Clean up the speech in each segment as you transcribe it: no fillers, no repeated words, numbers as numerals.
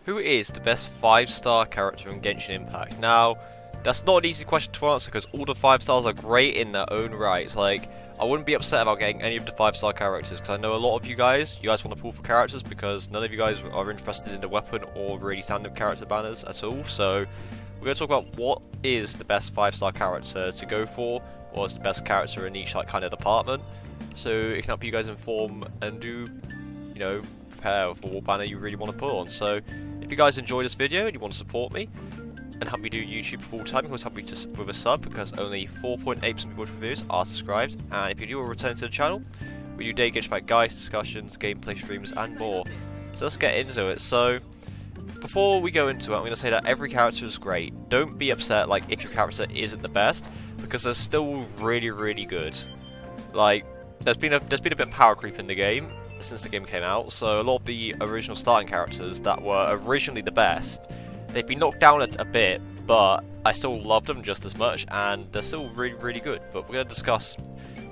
Who is the best 5-star character in Genshin Impact? Now, that's not an easy question to answer because all the 5 stars are great in their own right. Like, I wouldn't be upset about getting any of the 5-star characters because I know a lot of you guys want to pull for characters because none of you guys are interested in the weapon or really standard character banners at all. So, we're going to talk about what is the best 5-star character to go for, what is the best character in each kind of department. So, it can help you guys inform and do, prepare for what banner you really want to put on. So, if you guys enjoy this video and you want to support me and help me do YouTube full time, you can help me with a sub because only 4.8% of people watch reviews are subscribed. And if you do, return to the channel. We do daily Genshin Impact guides, discussions, gameplay streams, and more. So let's get into it. So before we go into it, I'm going to say that every character is great. Don't be upset like if your character isn't the best because they're still really good. Like there's been a bit of power creep in the game since the game came out. So a lot of the original starting characters that were originally the best, they've been knocked down a bit, but I still love them just as much, and they're still really good. But we're going to discuss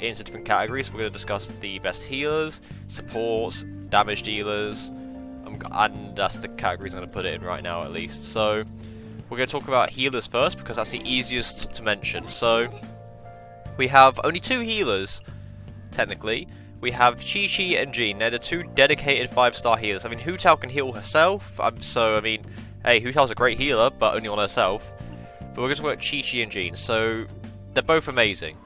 into different categories. We're going to discuss the best healers, supports, damage dealers, and that's the categories I'm going to put it in right now at least. So we're going to talk about healers first because that's the easiest to mention. So we have only 2 healers, technically. We have Qiqi and Jean. They're the 2 dedicated 5-star healers. I mean, Hu Tao can heal herself, hey, Hu Tao's a great healer, but only on herself. But we're going to talk about Qiqi and Jean. So, they're both amazing.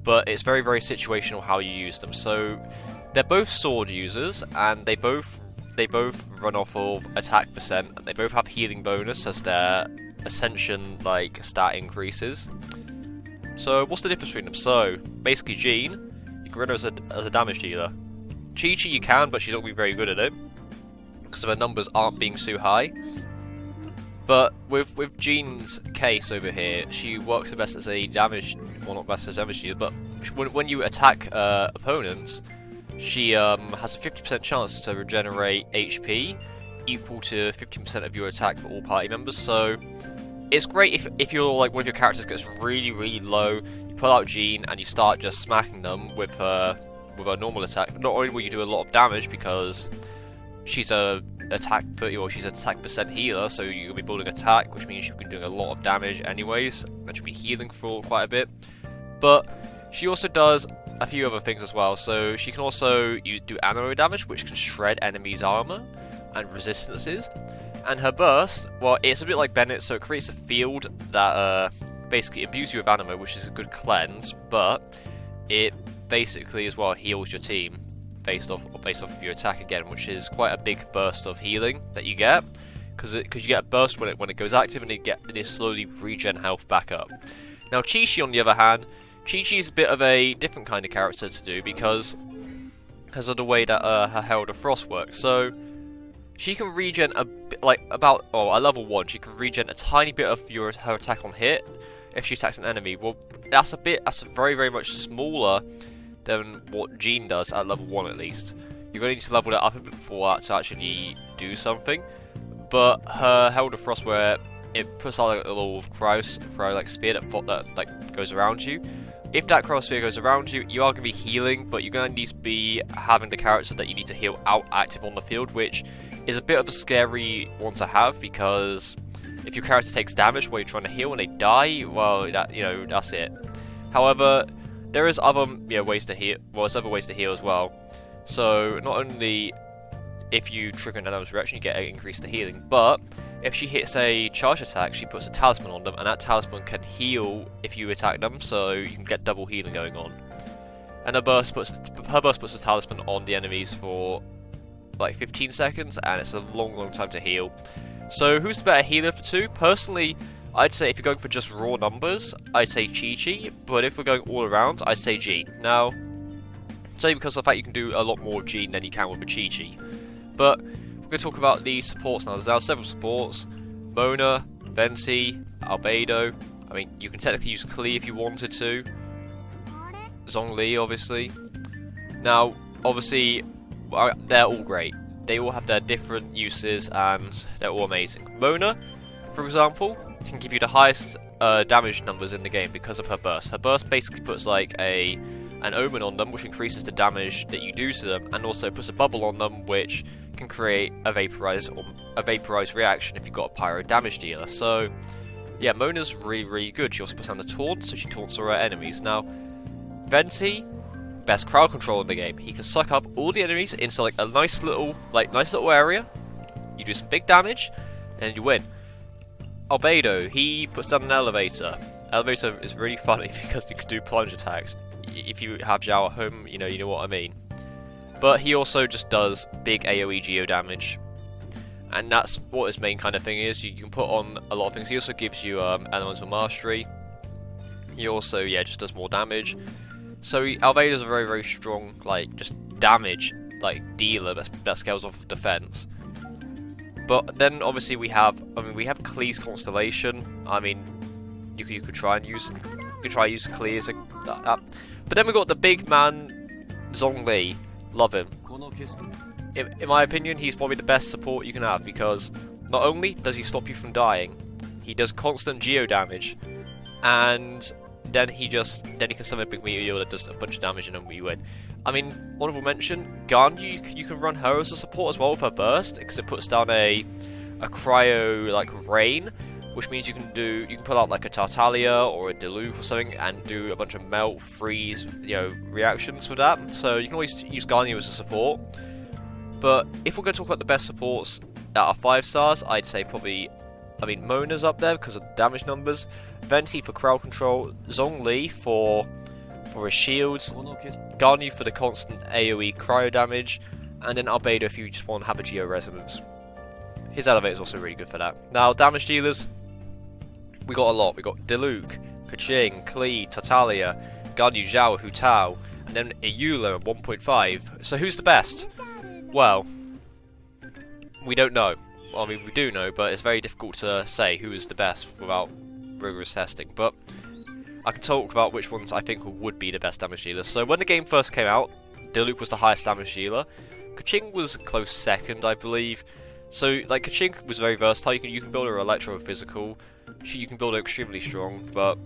But it's very situational how you use them. So, they're both sword users, and they both run off of attack percent, and they both have healing bonus as their ascension, stat increases. So, what's the difference between them? So, basically Jean, you can run her as a damage dealer. Qiqi you can, but she's not going to be very good at it because her numbers aren't being too high. But with Jean's case over here, she works the best as a damage, well not best as a damage dealer, but when you attack opponents, she has a 50% chance to regenerate HP equal to 15% of your attack for all party members. So it's great if you're one of your characters gets really low, you pull out Jean and you start just smacking them with her normal attack. Not only will you do a lot of damage because she's an attack percent healer, so you'll be building attack, which means you'll be doing a lot of damage anyways, and she'll be healing for quite a bit. But she also does a few other things as well. So she can also do ammo damage, which can shred enemies' armor and resistances. And her burst, well, it's a bit like Bennett, so it creates a field that basically imbues you with ammo, which is a good cleanse, but it basically as well heals your team based off of your attack again, which is quite a big burst of healing that you get, because you get a burst when it goes active, and it slowly regen health back up. Now Qiqi on the other hand, Qiqi is a bit of a different kind of character to do because of the way that her Herald of Frost works. So she can regen a bit, at level 1, she can regen a tiny bit of her attack on hit if she attacks an enemy. Well, that's very much smaller than what Jean does at level 1 at least. You're going to need to level that up a bit before that to actually do something. But her Herald of Frost, where it puts out a little cryo spear that goes around you. If that cryo spear goes around you, you are going to be healing, but you're going to need to be having the character that you need to heal out active on the field, which is a bit of a scary one to have because if your character takes damage while you're trying to heal and they die, well, that's it. However, there is other ways to heal. Well, there's other ways to heal as well. So not only if you trigger an enemy's reaction, you get an increase to healing, but if she hits a charge attack, she puts a talisman on them, and that talisman can heal if you attack them, so you can get double healing going on. And her burst puts a talisman on the enemies for 15 seconds, and it's a long time to heal. So who's the better healer of the 2? Personally, I'd say if you're going for just raw numbers, I'd say Qiqi, but if we're going all around, I'd say Jean. Now, say because of the fact you can do a lot more Jean than you can with a Qiqi. But we're going to talk about the supports now. There's now several supports: Mona, Venti, Albedo. I mean, you can technically use Klee if you wanted to. Zhongli, obviously. Now, obviously, they're all great. They all have their different uses, and they're all amazing. Mona, for example, can give you the highest damage numbers in the game because of her burst. Her burst basically puts an omen on them, which increases the damage that you do to them, and also puts a bubble on them, which can create a vaporized reaction if you've got a pyro damage dealer. So yeah, Mona's really good. She also puts down the taunt, so she taunts all her enemies. Now, Venti, best crowd control in the game. He can suck up all the enemies into like a nice little area. You do some big damage, and you win. Albedo, he puts down an elevator. Elevator is really funny because you can do plunge attacks. If you have Xiao at home, you know what I mean. But he also just does big AoE geo damage, and that's what his main kind of thing is. You can put on a lot of things. He also gives you elemental mastery. He also just does more damage. So Albedo's a very strong just damage dealer that scales off of defense. But then obviously we have Klee's constellation. I mean, you could try and use Klee as a but then we got the big man Zhongli. Love him. In my opinion, he's probably the best support you can have, because not only does he stop you from dying, he does constant geo damage, and then he can summon a big meteor that does a bunch of damage and then we win. I mean, honorable mention, Ganyu, you can run her as a support as well with her burst, because it puts down a cryo rain, which means you can put out like a Tartaglia or a Diluc or something and do a bunch of melt, freeze, reactions with that. So you can always use Ganyu as a support. But if we're going to talk about the best supports that are 5 stars, I'd say probably, Mona's up there because of the damage numbers, Venti for crowd control, Zhongli for his shields, Ganyu for the constant AoE cryo damage, and then Albedo if you just want to have a geo resonance. His elevator is also really good for that. Now, damage dealers, we got a lot. We got Diluc, Keqing, Klee, Tartaglia, Ganyu, Xiao, Hu Tao, and then Eula at 1.5. So who's the best? Well, we don't know. Well, we do know, but it's very difficult to say who is the best without rigorous testing. But I can talk about which ones I think would be the best damage dealers. So when the game first came out, Diluc was the highest damage dealer. Keqing was close second, I believe. So Keqing was very versatile. You can build her electro physical. You can build her extremely strong, but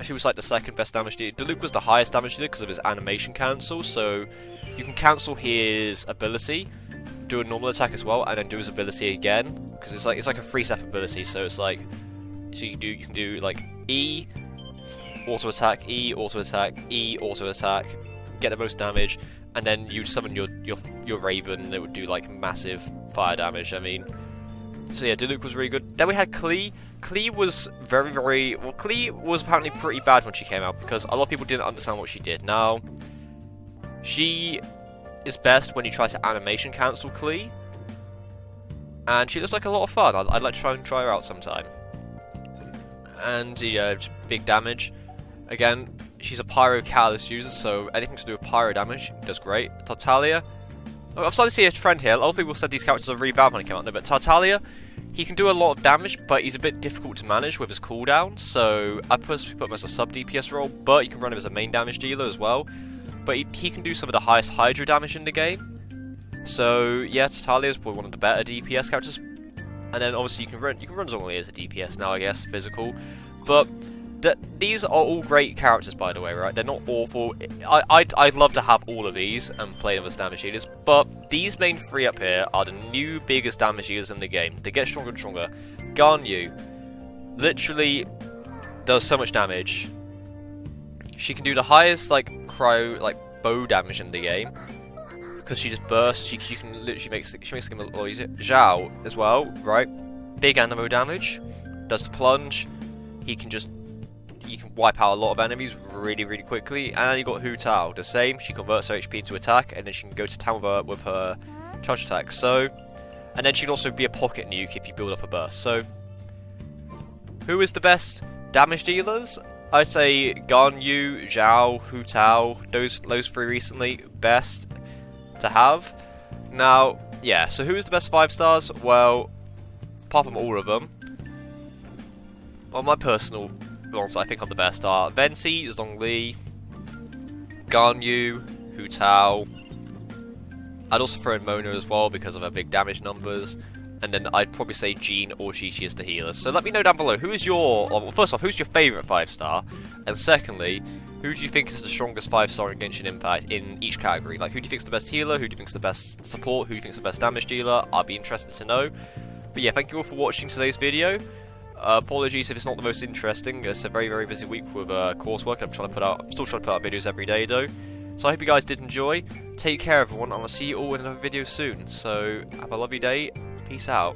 she was the second best damage dealer. Diluc was the highest damage dealer because of his animation cancel. So you can cancel his ability, do a normal attack as well, and then do his ability again, because it's like a 3-step ability. So it's you can do E, auto attack, E, auto attack, E, auto attack, get the most damage, and then you summon your Raven, and it would do massive fire damage. So yeah, Diluc was really good. Then we had Klee. Klee was Klee was apparently pretty bad when she came out, because a lot of people didn't understand what she did. Now, she is best when you try to animation cancel Klee, and she looks like a lot of fun. I'd like to try her out sometime. And just big damage. Again, she's a Pyro Catalyst user, so anything to do with Pyro damage does great. Tartaglia, I've started to see a trend here. A lot of people said these characters are really bad when they came out. No, but Tartaglia, he can do a lot of damage, but he's a bit difficult to manage with his cooldown. So I personally put him as a sub DPS role, but you can run him as a main damage dealer as well. But he can do some of the highest Hydra damage in the game. So yeah, Tartaglia is probably one of the better DPS characters. And then obviously you can run Zhongli as a DPS now, I guess, physical. But these are all great characters, by the way, right? They're not awful. I'd love to have all of these and play them as damage dealers, but these main 3 up here are the new biggest damage dealers in the game. They get stronger and stronger. Ganyu literally does so much damage. She can do the highest bow damage in the game, because she just bursts. She can literally makes the game a lot easier. Xiao as well, right? Big animo damage. Does the plunge. You can wipe out a lot of enemies really quickly. And then you got Hu Tao, the same. She converts her HP into attack, and then she can go to town with her charge attack. So, and then she can also be a pocket nuke if you build up a burst. So, who is the best damage dealers? I'd say Ganyu, Xiao, Hu Tao. Those 3 recently best to have. Now, yeah. So who is the best 5 stars? Well, apart from all of them, well, my personal ones I think are the best are Venti, Zhongli, Ganyu, Hu Tao. I'd also throw in Mona as well because of her big damage numbers. And then I'd probably say Jean or Qiqi as the healers. So let me know down below, who is your... Well, first off, who's your favourite 5-star? And secondly, who do you think is the strongest 5-star in Genshin Impact in each category? Like, who do you think is the best healer? Who do you think is the best support? Who do you think is the best damage dealer? I'd be interested to know. But yeah, thank you all for watching today's video. Apologies if it's not the most interesting. It's a very, very busy week with coursework. I'm still trying to put out videos every day though. So I hope you guys did enjoy. Take care everyone, and I'll see you all in another video soon. So have a lovely day. Peace out.